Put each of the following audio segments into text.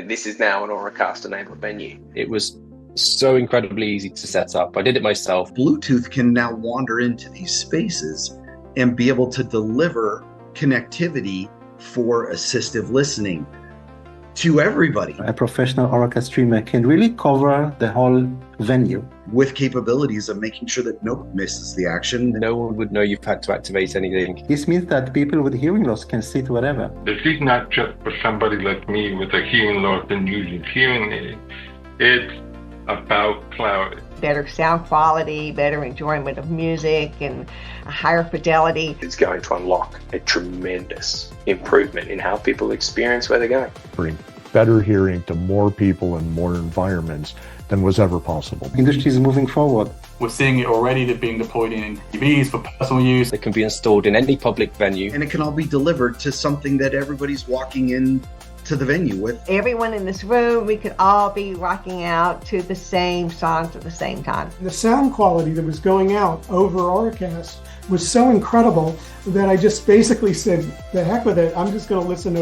This is now an Auracast enabled venue. It was so incredibly easy to set up. I did it myself. Bluetooth can now wander into these spaces and be able to deliver connectivity for assistive listening to everybody. A professional Auracast streamer can really cover the whole venue. With capabilities of making sure that nobody misses the action. No one would know you've had to activate anything. This means that people with hearing loss can sit wherever. This is not just for somebody like me with a hearing loss and using hearing aids. It's about clarity. Better sound quality, better enjoyment of music, and a higher fidelity. It's going to unlock a tremendous improvement in how people experience where they're going. Bring better hearing to more people in more environments than was ever possible. Industry is moving forward. We're seeing it already being deployed in TVs for personal use. It can be installed in any public venue. And it can all be delivered to something that everybody's walking in to the venue with. Everyone in this room, we could all be rocking out to the same songs at the same time. The sound quality that was going out over Auracast was so incredible that I just basically said, the heck with it, I'm just going to listen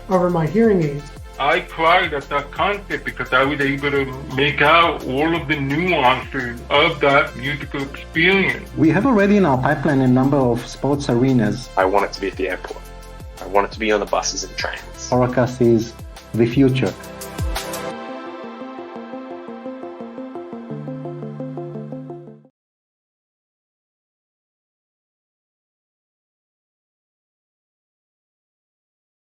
over my hearing aids. I cried at that concert because I was able to make out all of the nuances of that musical experience. We have already in our pipeline a number of sports arenas. I want it to be at the airport. I want it to be on the buses and trains. Auracast is the future.